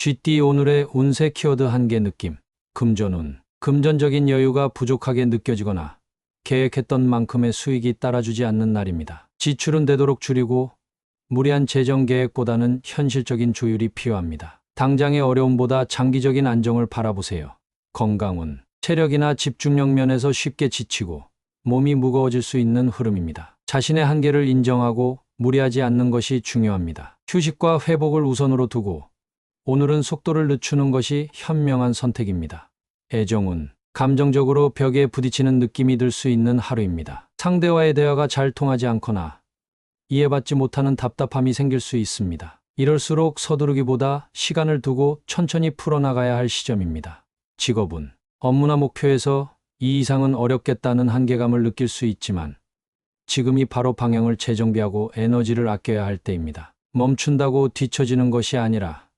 GT 오늘의 운세 키워드 한계 느낌. 금전운. 금전적인 여유가 부족하게 느껴지거나 계획했던 만큼의 수익이 따라주지 않는 날입니다. 지출은 되도록 줄이고 무리한 재정 계획보다는 현실적인 조율이 필요합니다. 당장의 어려움보다 장기적인 안정을 바라보세요. 건강운. 체력이나 집중력 면에서 쉽게 지치고 몸이 무거워질 수 있는 흐름입니다. 자신의 한계를 인정하고 무리하지 않는 것이 중요합니다. 휴식과 회복을 우선으로 두고 오늘은 속도를 늦추는 것이 현명한 선택입니다. 애정운. 감정적으로 벽에 부딪히는 느낌이 들 수 있는 하루입니다. 상대와의 대화가 잘 통하지 않거나 이해받지 못하는 답답함이 생길 수 있습니다. 이럴수록 서두르기보다 시간을 두고 천천히 풀어나가야 할 시점입니다. 직업운. 업무나 목표에서 이 이상은 어렵겠다는 한계감을 느낄 수 있지만 지금이 바로 방향을 재정비하고 에너지를 아껴야 할 때입니다. 멈춘다고 뒤처지는 것이 아니라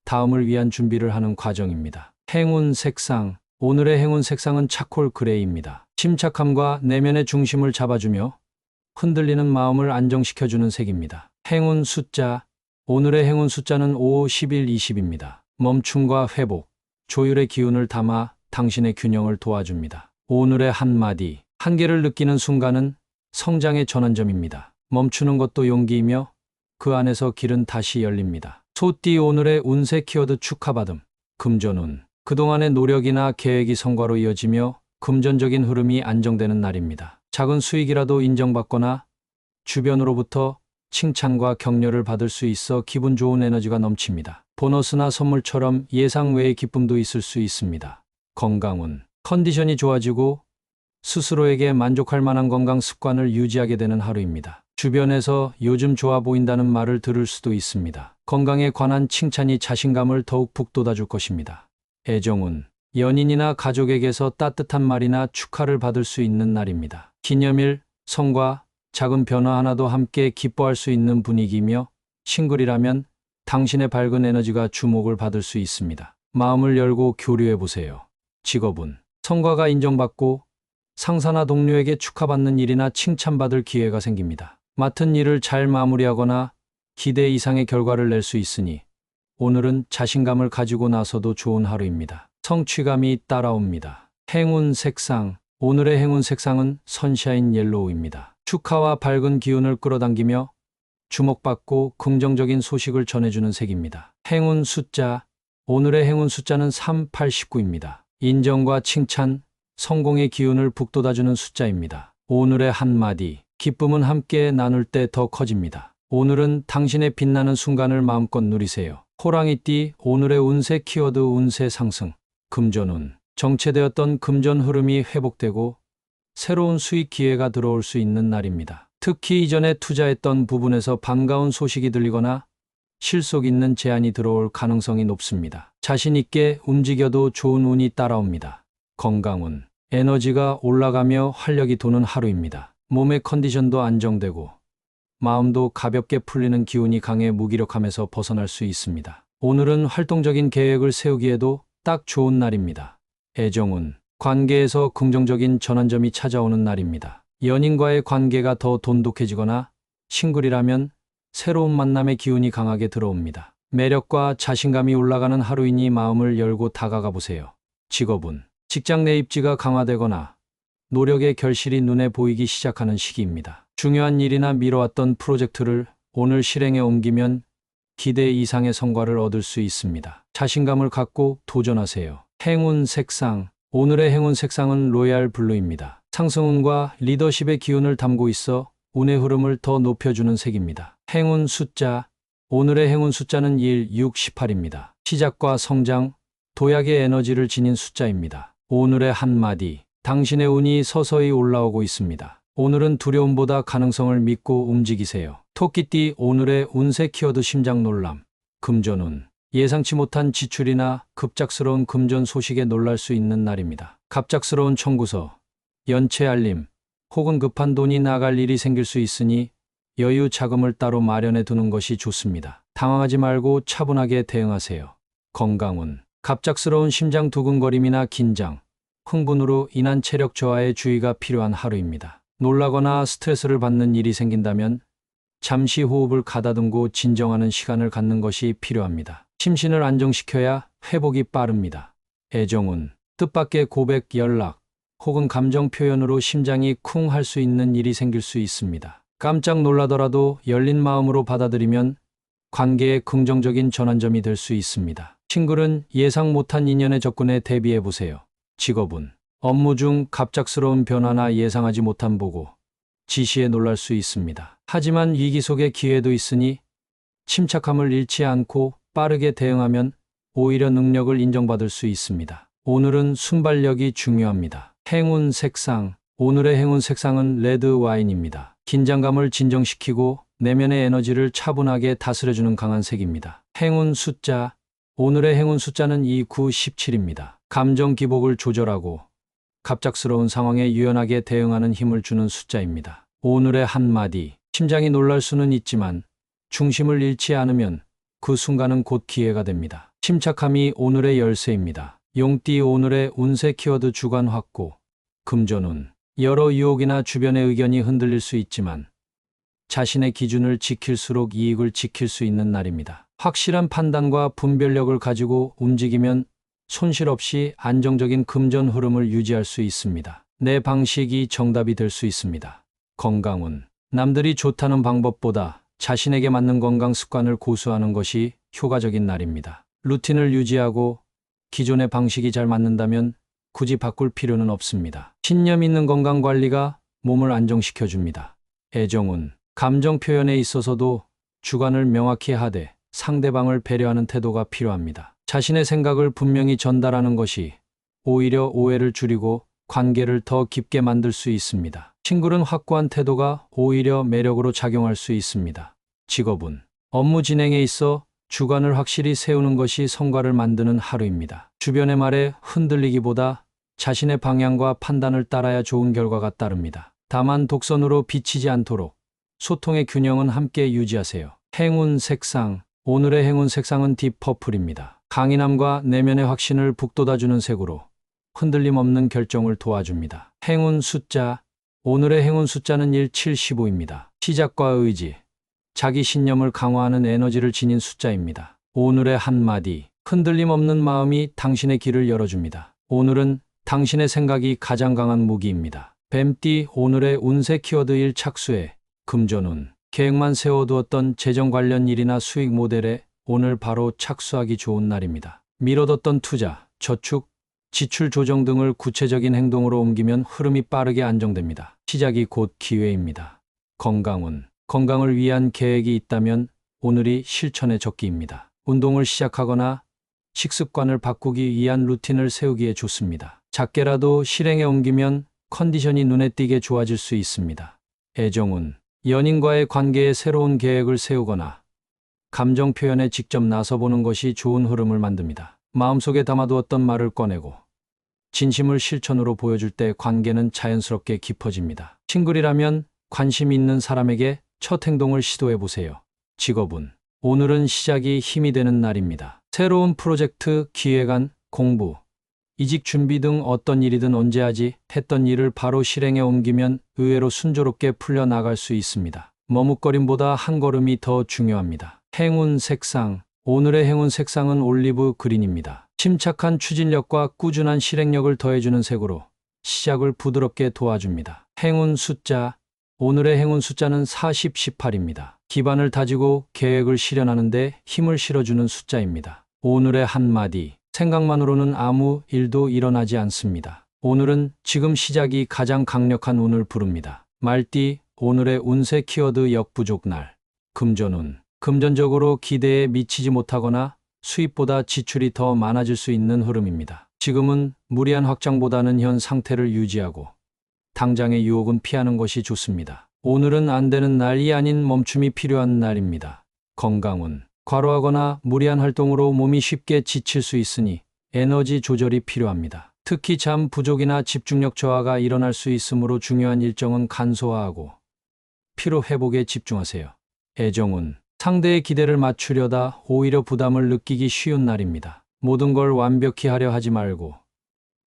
다음을 위한 준비를 하는 과정입니다. 행운 색상. 오늘의 행운 색상은 차콜 그레이입니다. 침착함과 내면의 중심을 잡아주며 흔들리는 마음을 안정시켜주는 색입니다. 행운 숫자. 오늘의 행운 숫자는 5, 11, 20입니다. 멈춤과 회복, 조율의 기운을 담아 당신의 균형을 도와줍니다. 오늘의 한마디. 한계를 느끼는 순간은 성장의 전환점입니다. 멈추는 것도 용기이며 그 안에서 길은 다시 열립니다. 소띠 오늘의 운세 키워드 축하받음. 금전운. 그동안의 노력이나 계획이 성과로 이어지며 금전적인 흐름이 안정되는 날입니다. 작은 수익이라도 인정받거나 주변으로부터 칭찬과 격려를 받을 수 있어 기분 좋은 에너지가 넘칩니다. 보너스나 선물처럼 예상 외의 기쁨도 있을 수 있습니다. 건강운. 컨디션이 좋아지고 스스로에게 만족할 만한 건강 습관을 유지하게 되는 하루입니다. 주변에서 요즘 좋아 보인다는 말을 들을 수도 있습니다. 건강에 관한 칭찬이 자신감을 더욱 북돋아줄 것입니다. 애정운. 연인이나 가족에게서 따뜻한 말이나 축하를 받을 수 있는 날입니다. 기념일, 성과, 작은 변화 하나도 함께 기뻐할 수 있는 분위기이며 싱글이라면 당신의 밝은 에너지가 주목을 받을 수 있습니다. 마음을 열고 교류해보세요. 직업운. 성과가 인정받고 상사나 동료에게 축하받는 일이나 칭찬받을 기회가 생깁니다. 맡은 일을 잘 마무리하거나 기대 이상의 결과를 낼 수 있으니 오늘은 자신감을 가지고 나서도 좋은 하루입니다. 성취감이 따라옵니다. 행운 색상. 오늘의 행운 색상은 선샤인 옐로우입니다. 축하와 밝은 기운을 끌어당기며 주목받고 긍정적인 소식을 전해주는 색입니다. 행운 숫자. 오늘의 행운 숫자는 3, 8, 19입니다. 인정과 칭찬, 성공의 기운을 북돋아주는 숫자입니다. 오늘의 한마디. 기쁨은 함께 나눌 때 더 커집니다. 오늘은 당신의 빛나는 순간을 마음껏 누리세요. 호랑이띠 오늘의 운세 키워드 운세 상승. 금전운. 정체되었던 금전 흐름이 회복되고 새로운 수익 기회가 들어올 수 있는 날입니다. 특히 이전에 투자했던 부분에서 반가운 소식이 들리거나 실속 있는 제안이 들어올 가능성이 높습니다. 자신 있게 움직여도 좋은 운이 따라옵니다. 건강운. 에너지가 올라가며 활력이 도는 하루입니다. 몸의 컨디션도 안정되고 마음도 가볍게 풀리는 기운이 강해 무기력함에서 벗어날 수 있습니다. 오늘은 활동적인 계획을 세우기에도 딱 좋은 날입니다. 애정운. 관계에서 긍정적인 전환점이 찾아오는 날입니다. 연인과의 관계가 더 돈독해지거나 싱글이라면 새로운 만남의 기운이 강하게 들어옵니다. 매력과 자신감이 올라가는 하루이니 마음을 열고 다가가 보세요. 직업운. 직장 내 입지가 강화되거나 노력의 결실이 눈에 보이기 시작하는 시기입니다. 중요한 일이나 미뤄왔던 프로젝트를 오늘 실행에 옮기면 기대 이상의 성과를 얻을 수 있습니다. 자신감을 갖고 도전하세요. 행운 색상. 오늘의 행운 색상은 로얄 블루입니다. 상승운과 리더십의 기운을 담고 있어 운의 흐름을 더 높여주는 색입니다. 행운 숫자. 오늘의 행운 숫자는 1, 6, 18입니다. 시작과 성장, 도약의 에너지를 지닌 숫자입니다. 오늘의 한마디. 당신의 운이 서서히 올라오고 있습니다. 오늘은 두려움보다 가능성을 믿고 움직이세요. 토끼띠 오늘의 운세 키워드 심장 놀람. 금전운. 예상치 못한 지출이나 급작스러운 금전 소식에 놀랄 수 있는 날입니다. 갑작스러운 청구서, 연체 알림, 혹은 급한 돈이 나갈 일이 생길 수 있으니 여유 자금을 따로 마련해 두는 것이 좋습니다. 당황하지 말고 차분하게 대응하세요. 건강운. 갑작스러운 심장 두근거림이나 긴장, 흥분으로 인한 체력 저하에 주의가 필요한 하루입니다. 놀라거나 스트레스를 받는 일이 생긴다면 잠시 호흡을 가다듬고 진정하는 시간을 갖는 것이 필요합니다. 심신을 안정시켜야 회복이 빠릅니다. 애정은 뜻밖의 고백, 연락 혹은 감정 표현으로 심장이 쿵 할 수 있는 일이 생길 수 있습니다. 깜짝 놀라더라도 열린 마음으로 받아들이면 관계의 긍정적인 전환점이 될 수 있습니다. 친구는 예상 못한 인연에 접근해 대비해 보세요. 직업은 업무 중 갑작스러운 변화나 예상하지 못한 보고, 지시에 놀랄 수 있습니다. 하지만 위기 속에 기회도 있으니 침착함을 잃지 않고 빠르게 대응하면 오히려 능력을 인정받을 수 있습니다. 오늘은 순발력이 중요합니다. 행운 색상. 오늘의 행운 색상은 레드 와인입니다. 긴장감을 진정시키고 내면의 에너지를 차분하게 다스려주는 강한 색입니다. 행운 숫자. 오늘의 행운 숫자는 2, 9, 17입니다. 감정 기복을 조절하고 갑작스러운 상황에 유연하게 대응하는 힘을 주는 숫자입니다. 오늘의 한마디. 심장이 놀랄 수는 있지만 중심을 잃지 않으면 그 순간은 곧 기회가 됩니다. 침착함이 오늘의 열쇠입니다. 용띠. 오늘의 운세 키워드 주관 확고. 금전운. 여러 유혹이나 주변의 의견이 흔들릴 수 있지만 자신의 기준을 지킬수록 이익을 지킬 수 있는 날입니다. 확실한 판단과 분별력을 가지고 움직이면 손실 없이 안정적인 금전 흐름을 유지할 수 있습니다. 내 방식이 정답이 될 수 있습니다. 건강운. 남들이 좋다는 방법보다 자신에게 맞는 건강 습관을 고수하는 것이 효과적인 날입니다. 루틴을 유지하고 기존의 방식이 잘 맞는다면 굳이 바꿀 필요는 없습니다. 신념 있는 건강 관리가 몸을 안정시켜줍니다. 애정운. 감정 표현에 있어서도 주관을 명확히 하되 상대방을 배려하는 태도가 필요합니다. 자신의 생각을 분명히 전달하는 것이 오히려 오해를 줄이고 관계를 더 깊게 만들 수 있습니다. 친구는 확고한 태도가 오히려 매력으로 작용할 수 있습니다. 직업은 업무 진행에 있어 주관을 확실히 세우는 것이 성과를 만드는 하루입니다. 주변의 말에 흔들리기보다 자신의 방향과 판단을 따라야 좋은 결과가 따릅니다. 다만 독선으로 비치지 않도록 소통의 균형은 함께 유지하세요. 행운 색상. 오늘의 행운 색상은 딥퍼플입니다. 강인함과 내면의 확신을 북돋아주는 색으로 흔들림 없는 결정을 도와줍니다. 행운 숫자. 오늘의 행운 숫자는 1, 7, 15입니다. 시작과 의지, 자기 신념을 강화하는 에너지를 지닌 숫자입니다. 오늘의 한마디. 흔들림 없는 마음이 당신의 길을 열어줍니다. 오늘은 당신의 생각이 가장 강한 무기입니다. 뱀띠. 오늘의 운세 키워드 1, 착수해. 금전운. 계획만 세워두었던 재정 관련 일이나 수익 모델에 오늘 바로 착수하기 좋은 날입니다. 미뤄뒀던 투자, 저축, 지출 조정 등을 구체적인 행동으로 옮기면 흐름이 빠르게 안정됩니다. 시작이 곧 기회입니다. 건강운. 건강을 위한 계획이 있다면 오늘이 실천의 적기입니다. 운동을 시작하거나 식습관을 바꾸기 위한 루틴을 세우기에 좋습니다. 작게라도 실행에 옮기면 컨디션이 눈에 띄게 좋아질 수 있습니다. 애정운. 연인과의 관계에 새로운 계획을 세우거나 감정 표현에 직접 나서보는 것이 좋은 흐름을 만듭니다. 마음속에 담아두었던 말을 꺼내고 진심을 실천으로 보여줄 때 관계는 자연스럽게 깊어집니다. 싱글이라면 관심 있는 사람에게 첫 행동을 시도해 보세요. 직업운. 오늘은 시작이 힘이 되는 날입니다. 새로운 프로젝트, 기획안, 공부, 이직 준비 등 어떤 일이든 언제 하지 했던 일을 바로 실행에 옮기면 의외로 순조롭게 풀려나갈 수 있습니다. 머뭇거림보다 한 걸음이 더 중요합니다. 행운 색상. 오늘의 행운 색상은 올리브 그린입니다. 침착한 추진력과 꾸준한 실행력을 더해주는 색으로 시작을 부드럽게 도와줍니다. 행운 숫자. 오늘의 행운 숫자는 40, 18입니다. 기반을 다지고 계획을 실현하는 데 힘을 실어주는 숫자입니다. 오늘의 한마디. 생각만으로는 아무 일도 일어나지 않습니다. 오늘은 지금 시작이 가장 강력한 운을 부릅니다. 말띠. 오늘의 운세 키워드 역부족 날. 금전운. 금전적으로 기대에 미치지 못하거나 수입보다 지출이 더 많아질 수 있는 흐름입니다. 지금은 무리한 확장보다는 현 상태를 유지하고 당장의 유혹은 피하는 것이 좋습니다. 오늘은 안 되는 날이 아닌 멈춤이 필요한 날입니다. 건강운. 과로하거나 무리한 활동으로 몸이 쉽게 지칠 수 있으니 에너지 조절이 필요합니다. 특히 잠 부족이나 집중력 저하가 일어날 수 있으므로 중요한 일정은 간소화하고 피로 회복에 집중하세요. 애정운. 상대의 기대를 맞추려다 오히려 부담을 느끼기 쉬운 날입니다. 모든 걸 완벽히 하려 하지 말고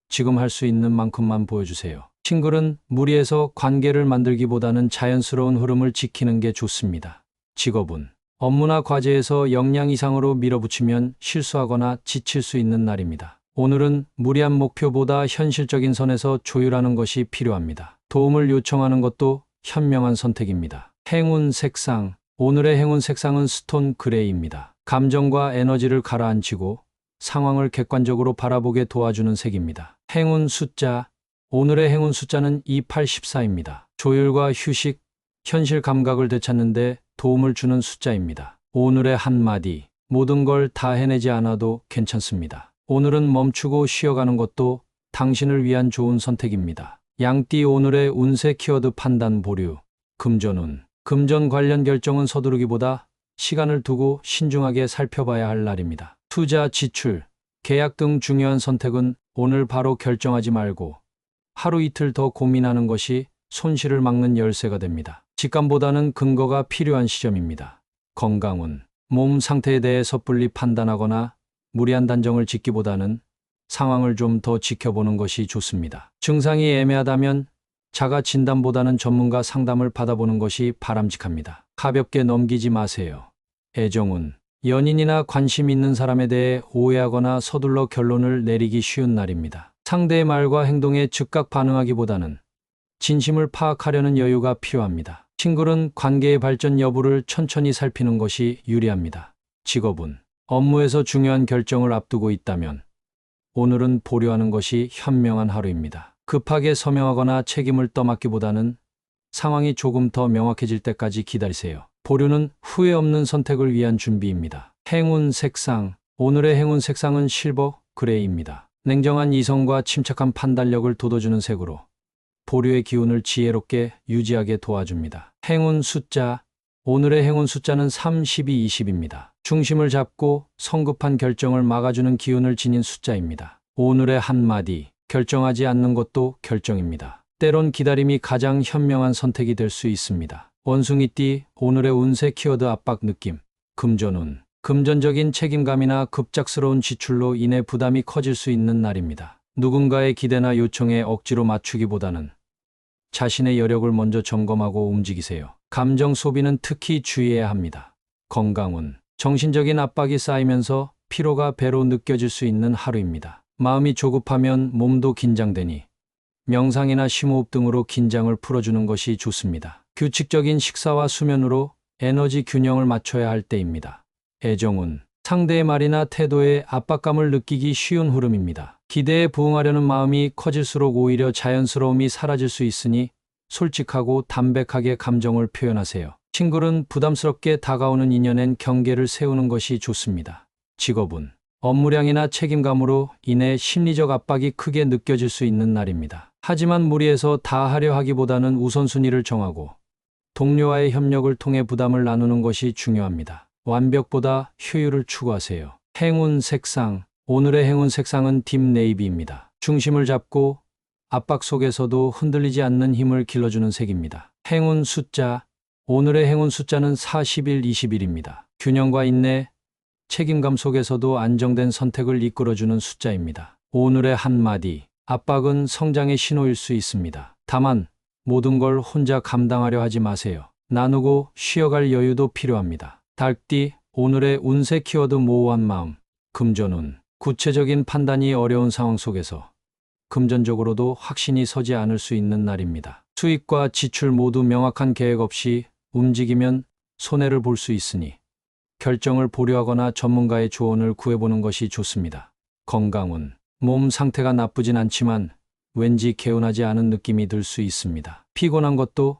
지금 할 수 있는 만큼만 보여주세요. 싱글은 무리해서 관계를 만들기보다는 자연스러운 흐름을 지키는 게 좋습니다. 직업운. 업무나 과제에서 역량 이상으로 밀어붙이면 실수하거나 지칠 수 있는 날입니다. 오늘은 무리한 목표보다 현실적인 선에서 조율하는 것이 필요합니다. 도움을 요청하는 것도 현명한 선택입니다. 행운 색상. 오늘의 행운 색상은 스톤 그레이입니다. 감정과 에너지를 가라앉히고 상황을 객관적으로 바라보게 도와주는 색입니다. 행운 숫자. 오늘의 행운 숫자는 2814입니다. 조율과 휴식, 현실 감각을 되찾는 데 도움을 주는 숫자입니다. 오늘의 한마디. 모든 걸 다 해내지 않아도 괜찮습니다. 오늘은 멈추고 쉬어가는 것도 당신을 위한 좋은 선택입니다. 양띠. 오늘의 운세 키워드 판단 보류. 금전운. 금전 관련 결정은 서두르기보다 시간을 두고 신중하게 살펴봐야 할 날입니다. 투자, 지출, 계약 등 중요한 선택은 오늘 바로 결정하지 말고 하루 이틀 더 고민하는 것이 손실을 막는 열쇠가 됩니다. 직감보다는 근거가 필요한 시점입니다. 건강운. 몸 상태에 대해 섣불리 판단하거나 무리한 단정을 짓기보다는 상황을 좀 더 지켜보는 것이 좋습니다. 증상이 애매하다면 자가 진단보다는 전문가 상담을 받아보는 것이 바람직합니다. 가볍게 넘기지 마세요. 애정운. 연인이나 관심 있는 사람에 대해 오해하거나 서둘러 결론을 내리기 쉬운 날입니다. 상대의 말과 행동에 즉각 반응하기보다는 진심을 파악하려는 여유가 필요합니다. 친구는 관계의 발전 여부를 천천히 살피는 것이 유리합니다. 직업운. 업무에서 중요한 결정을 앞두고 있다면 오늘은 보류하는 것이 현명한 하루입니다. 급하게 서명하거나 책임을 떠맡기보다는 상황이 조금 더 명확해질 때까지 기다리세요. 보류는 후회 없는 선택을 위한 준비입니다. 행운 색상. 오늘의 행운 색상은 실버 그레이입니다. 냉정한 이성과 침착한 판단력을 돋워주는 색으로 보류의 기운을 지혜롭게 유지하게 도와줍니다. 행운 숫자. 오늘의 행운 숫자는 3, 12, 20입니다. 중심을 잡고 성급한 결정을 막아주는 기운을 지닌 숫자입니다. 오늘의 한마디. 결정하지 않는 것도 결정입니다. 때론 기다림이 가장 현명한 선택이 될 수 있습니다. 원숭이띠. 오늘의 운세 키워드 압박 느낌. 금전운. 금전적인 책임감이나 급작스러운 지출로 인해 부담이 커질 수 있는 날입니다. 누군가의 기대나 요청에 억지로 맞추기보다는 자신의 여력을 먼저 점검하고 움직이세요. 감정 소비는 특히 주의해야 합니다. 건강운. 정신적인 압박이 쌓이면서 피로가 배로 느껴질 수 있는 하루입니다. 마음이 조급하면 몸도 긴장되니 명상이나 심호흡 등으로 긴장을 풀어주는 것이 좋습니다. 규칙적인 식사와 수면으로 에너지 균형을 맞춰야 할 때입니다. 애정운. 상대의 말이나 태도에 압박감을 느끼기 쉬운 흐름입니다. 기대에 부응하려는 마음이 커질수록 오히려 자연스러움이 사라질 수 있으니 솔직하고 담백하게 감정을 표현하세요. 친구는 부담스럽게 다가오는 인연엔 경계를 세우는 것이 좋습니다. 직업운. 업무량이나 책임감으로 인해 심리적 압박이 크게 느껴질 수 있는 날입니다. 하지만 무리해서 다 하려 하기보다는 우선순위를 정하고 동료와의 협력을 통해 부담을 나누는 것이 중요합니다. 완벽보다 효율을 추구하세요. 행운 색상. 오늘의 행운 색상은 딥 네이비입니다. 중심을 잡고 압박 속에서도 흔들리지 않는 힘을 길러주는 색입니다. 행운 숫자. 오늘의 행운 숫자는 41, 21입니다. 균형과 인내, 책임감 속에서도 안정된 선택을 이끌어주는 숫자입니다. 오늘의 한마디. 압박은 성장의 신호일 수 있습니다. 다만 모든 걸 혼자 감당하려 하지 마세요. 나누고 쉬어갈 여유도 필요합니다. 닭띠. 오늘의 운세 키워드 모호한 마음. 금전운. 구체적인 판단이 어려운 상황 속에서 금전적으로도 확신이 서지 않을 수 있는 날입니다. 수입과 지출 모두 명확한 계획 없이 움직이면 손해를 볼 수 있으니 결정을 보류하거나 전문가의 조언을 구해보는 것이 좋습니다. 건강운. 몸 상태가 나쁘진 않지만 왠지 개운하지 않은 느낌이 들 수 있습니다. 피곤한 것도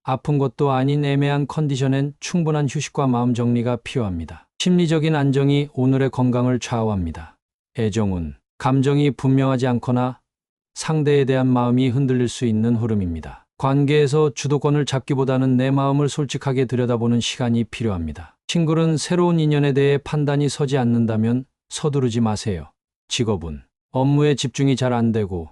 아픈 것도 아닌 애매한 컨디션엔 충분한 휴식과 마음 정리가 필요합니다. 심리적인 안정이 오늘의 건강을 좌우합니다. 애정운. 감정이 분명하지 않거나 상대에 대한 마음이 흔들릴 수 있는 흐름입니다. 관계에서 주도권을 잡기보다는 내 마음을 솔직하게 들여다보는 시간이 필요합니다. 친구는 새로운 인연에 대해 판단이 서지 않는다면 서두르지 마세요. 직업운. 업무에 집중이 잘 안 되고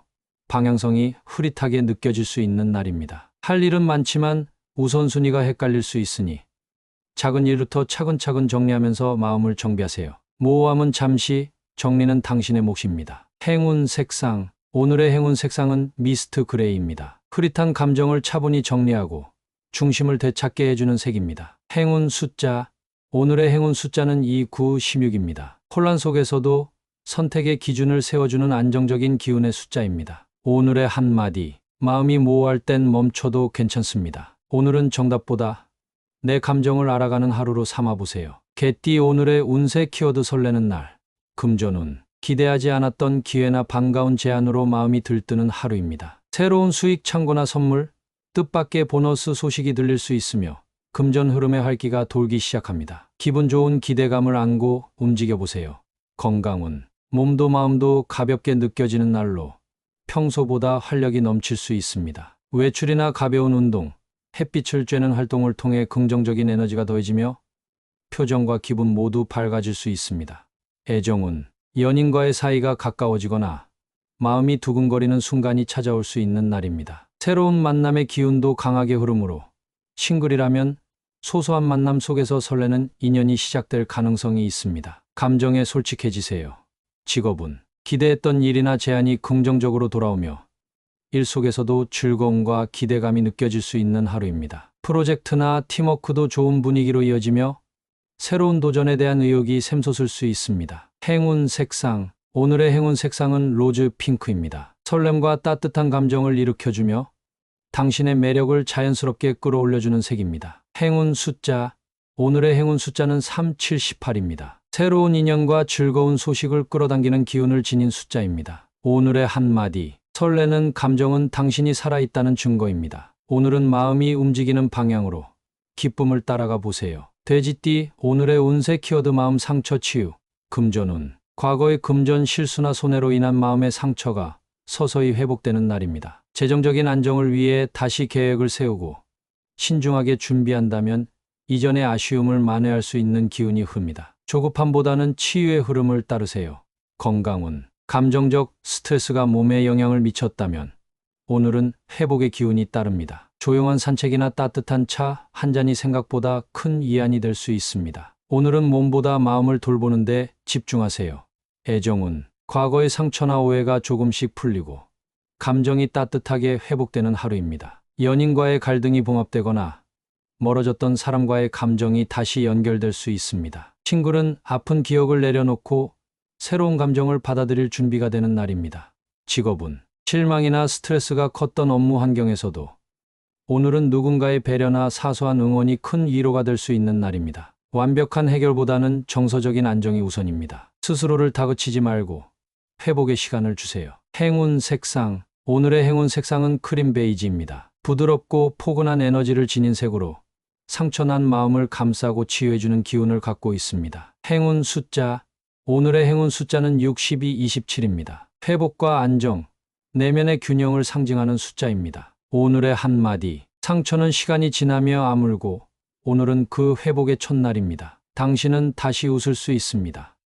방향성이 흐릿하게 느껴질 수 있는 날입니다. 할 일은 많지만 우선순위가 헷갈릴 수 있으니 작은 일부터 차근차근 정리하면서 마음을 정비하세요. 모호함은 잠시, 정리는 당신의 몫입니다. 행운 색상. 오늘의 행운 색상은 미스트 그레이입니다. 흐릿한 감정을 차분히 정리하고 중심을 되찾게 해주는 색입니다. 행운 숫자. 오늘의 행운 숫자는 2, 9, 16입니다. 혼란 속에서도 선택의 기준을 세워주는 안정적인 기운의 숫자입니다. 오늘의 한마디. 마음이 모호할 땐 멈춰도 괜찮습니다. 오늘은 정답보다 내 감정을 알아가는 하루로 삼아보세요. 개띠. 오늘의 운세 키워드. 설레는 날. 금전운. 기대하지 않았던 기회나 반가운 제안으로 마음이 들뜨는 하루입니다. 새로운 수익 창고나 선물, 뜻밖의 보너스 소식이 들릴 수 있으며 금전 흐름의 활기가 돌기 시작합니다. 기분 좋은 기대감을 안고 움직여보세요. 건강운. 몸도 마음도 가볍게 느껴지는 날로 평소보다 활력이 넘칠 수 있습니다. 외출이나 가벼운 운동, 햇빛을 쬐는 활동을 통해 긍정적인 에너지가 더해지며 표정과 기분 모두 밝아질 수 있습니다. 애정운. 연인과의 사이가 가까워지거나 마음이 두근거리는 순간이 찾아올 수 있는 날입니다. 새로운 만남의 기운도 강하게 흐르므로 싱글이라면 소소한 만남 속에서 설레는 인연이 시작될 가능성이 있습니다. 감정에 솔직해지세요. 직업운. 기대했던 일이나 제안이 긍정적으로 돌아오며 일 속에서도 즐거움과 기대감이 느껴질 수 있는 하루입니다. 프로젝트나 팀워크도 좋은 분위기로 이어지며 새로운 도전에 대한 의욕이 샘솟을 수 있습니다. 행운 색상. 오늘의 행운 색상은 로즈 핑크입니다. 설렘과 따뜻한 감정을 일으켜주며 당신의 매력을 자연스럽게 끌어올려주는 색입니다. 행운 숫자. 오늘의 행운 숫자는 3, 7, 18입니다. 새로운 인연과 즐거운 소식을 끌어당기는 기운을 지닌 숫자입니다. 오늘의 한마디. 설레는 감정은 당신이 살아있다는 증거입니다. 오늘은 마음이 움직이는 방향으로 기쁨을 따라가 보세요. 돼지띠. 오늘의 운세 키워드. 마음 상처 치유. 금전운. 과거의 금전 실수나 손해로 인한 마음의 상처가 서서히 회복되는 날입니다. 재정적인 안정을 위해 다시 계획을 세우고 신중하게 준비한다면 이전의 아쉬움을 만회할 수 있는 기운이 흐릅니다. 조급함보다는 치유의 흐름을 따르세요. 건강운. 감정적 스트레스가 몸에 영향을 미쳤다면 오늘은 회복의 기운이 따릅니다. 조용한 산책이나 따뜻한 차 한 잔이 생각보다 큰 위안이 될 수 있습니다. 오늘은 몸보다 마음을 돌보는 데 집중하세요. 애정운. 과거의 상처나 오해가 조금씩 풀리고 감정이 따뜻하게 회복되는 하루입니다. 연인과의 갈등이 봉합되거나 멀어졌던 사람과의 감정이 다시 연결될 수 있습니다. 싱글은 아픈 기억을 내려놓고 새로운 감정을 받아들일 준비가 되는 날입니다. 직업운. 실망이나 스트레스가 컸던 업무 환경에서도 오늘은 누군가의 배려나 사소한 응원이 큰 위로가 될 수 있는 날입니다. 완벽한 해결보다는 정서적인 안정이 우선입니다. 스스로를 다그치지 말고 회복의 시간을 주세요. 행운 색상. 오늘의 행운 색상은 크림 베이지입니다. 부드럽고 포근한 에너지를 지닌 색으로 상처난 마음을 감싸고 치유해주는 기운을 갖고 있습니다. 행운 숫자. 오늘의 행운 숫자는 6, 12, 27입니다. 회복과 안정, 내면의 균형을 상징하는 숫자입니다. 오늘의 한마디. 상처는 시간이 지나며 아물고 오늘은 그 회복의 첫날입니다. 당신은 다시 웃을 수 있습니다.